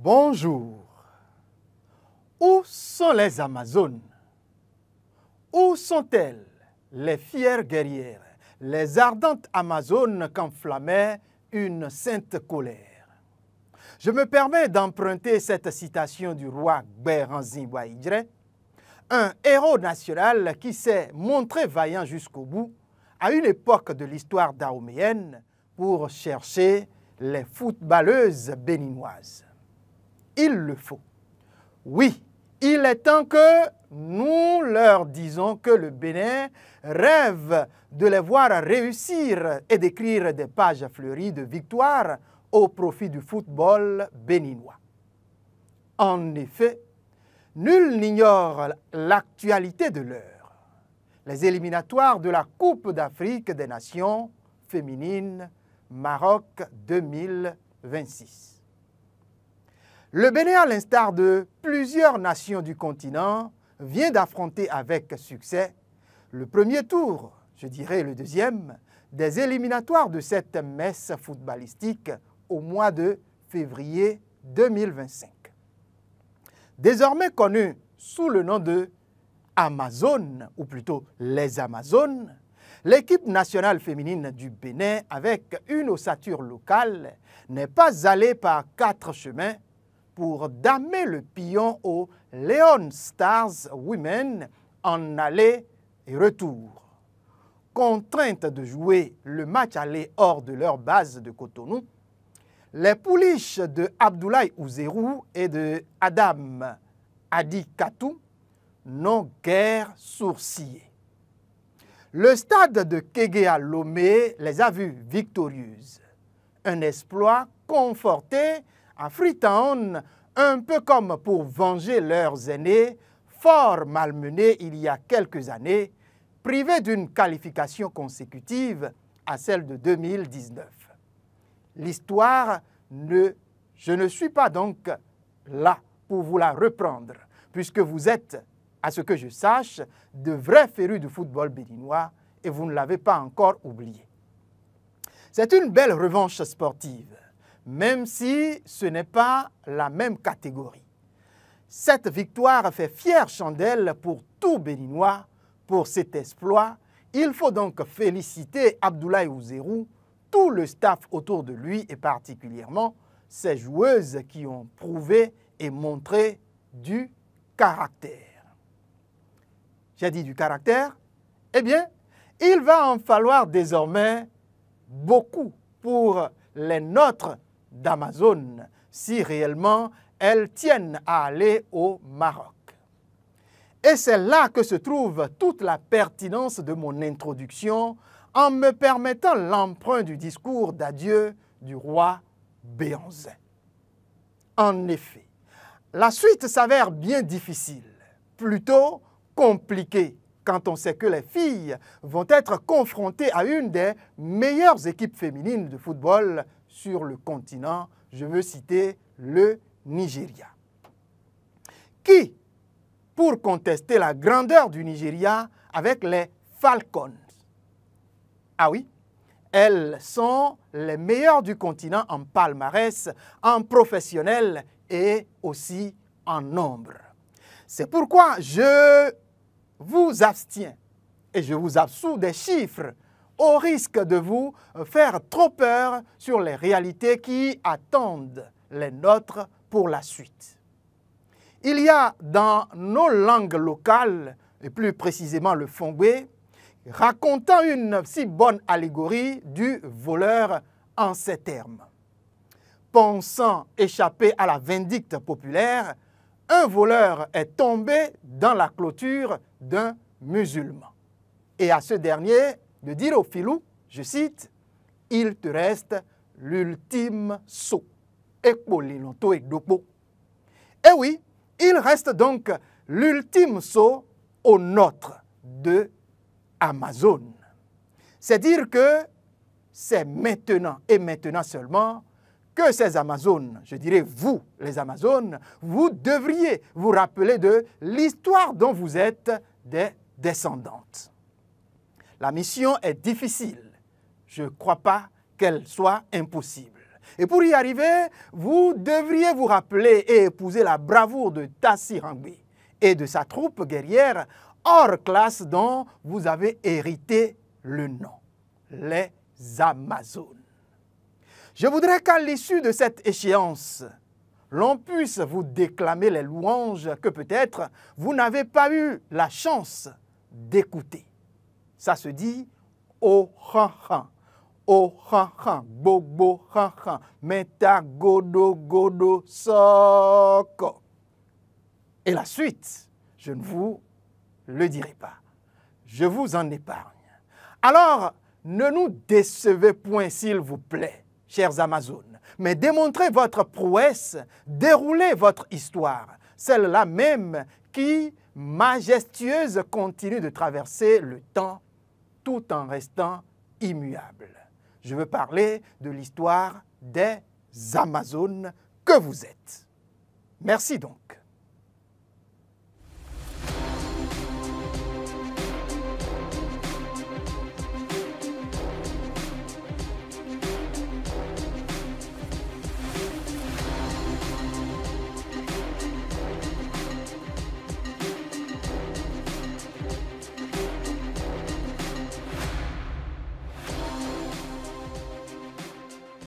Bonjour. Où sont les Amazones? Où sont-elles, les fières guerrières, les ardentes Amazones qu'enflammait une sainte colère? Je me permets d'emprunter cette citation du roi Gberanzin Waidre, un héros national qui s'est montré vaillant jusqu'au bout à une époque de l'histoire dahoméenne pour chercher les footballeuses béninoises. Il le faut. Oui, il est temps que nous leur disons que le Bénin rêve de les voir réussir et d'écrire des pages fleuries de victoire au profit du football béninois. En effet, nul n'ignore l'actualité de l'heure. Les éliminatoires de la Coupe d'Afrique des Nations féminines Maroc 2026. Le Bénin, à l'instar de plusieurs nations du continent, vient d'affronter avec succès le premier tour, je dirais le deuxième, des éliminatoires de cette messe footballistique au mois de février 2025. Désormais connue sous le nom de Amazone, ou plutôt les Amazones, l'équipe nationale féminine du Bénin, avec une ossature locale, n'est pas allée par 4 chemins pour damer le pion aux Leon Stars Women en aller et retour. Contraintes de jouer le match aller hors de leur base de Cotonou, les pouliches de Abdoulaye Ouzérou et de Adam Adi Katou n'ont guère sourcillé. Le stade de Kéguéa Lomé les a vues victorieuses. Un exploit conforté à Freetown, un peu comme pour venger leurs aînés, fort malmenés il y a quelques années, privés d'une qualification consécutive à celle de 2019. L'histoire, je ne suis pas donc là pour vous la reprendre, puisque vous êtes, à ce que je sache, de vrais férus du football béninois et vous ne l'avez pas encore oublié. C'est une belle revanche sportive, même si ce n'est pas la même catégorie. Cette victoire fait fière chandelle pour tout Béninois. Pour cet exploit, il faut donc féliciter Abdoulaye Ouzérou, tout le staff autour de lui et particulièrement ces joueuses qui ont prouvé et montré du caractère. J'ai dit du caractère? Eh bien, il va en falloir désormais beaucoup pour les nôtres d'Amazone, si réellement elles tiennent à aller au Maroc. Et c'est là que se trouve toute la pertinence de mon introduction en me permettant l'emprunt du discours d'adieu du roi Béanzin. En effet, la suite s'avère bien difficile, plutôt compliquée, quand on sait que les filles vont être confrontées à une des meilleures équipes féminines de football sur le continent, je veux citer le Nigeria. Qui, pour contester la grandeur du Nigeria avec les Falcons? Ah oui, elles sont les meilleures du continent en palmarès, en professionnel et aussi en nombre. C'est pourquoi je vous abstiens et je vous absous des chiffres au risque de vous faire trop peur sur les réalités qui attendent les nôtres pour la suite. Il y a dans nos langues locales, et plus précisément le fongbe, racontant une si bonne allégorie du voleur en ces termes. Pensant échapper à la vindicte populaire, un voleur est tombé dans la clôture d'un musulman. Et à ce dernier de dire au filou, je cite, « Il te reste l'ultime saut. » Et oui, il reste donc l'ultime saut au nôtre de Amazone. C'est dire que c'est maintenant et maintenant seulement que ces Amazones, je dirais vous, les Amazones, vous devriez vous rappeler de l'histoire dont vous êtes des descendantes. La mission est difficile. Je ne crois pas qu'elle soit impossible. Et pour y arriver, vous devriez vous rappeler et épouser la bravoure de Tassi Rangbi et de sa troupe guerrière hors classe dont vous avez hérité le nom, les Amazones. Je voudrais qu'à l'issue de cette échéance, l'on puisse vous déclamer les louanges que peut-être vous n'avez pas eu la chance d'écouter. Ça se dit « O han han ». O han han, bobo han han, meta godo godo soko. Et la suite, je ne vous le dirai pas. Je vous en épargne. Alors, ne nous décevez point, s'il vous plaît, chers Amazones, mais démontrez votre prouesse, déroulez votre histoire, celle-là même qui, majestueuse, continue de traverser le temps tout en restant immuable. Je veux parler de l'histoire des Amazones que vous êtes. Merci donc.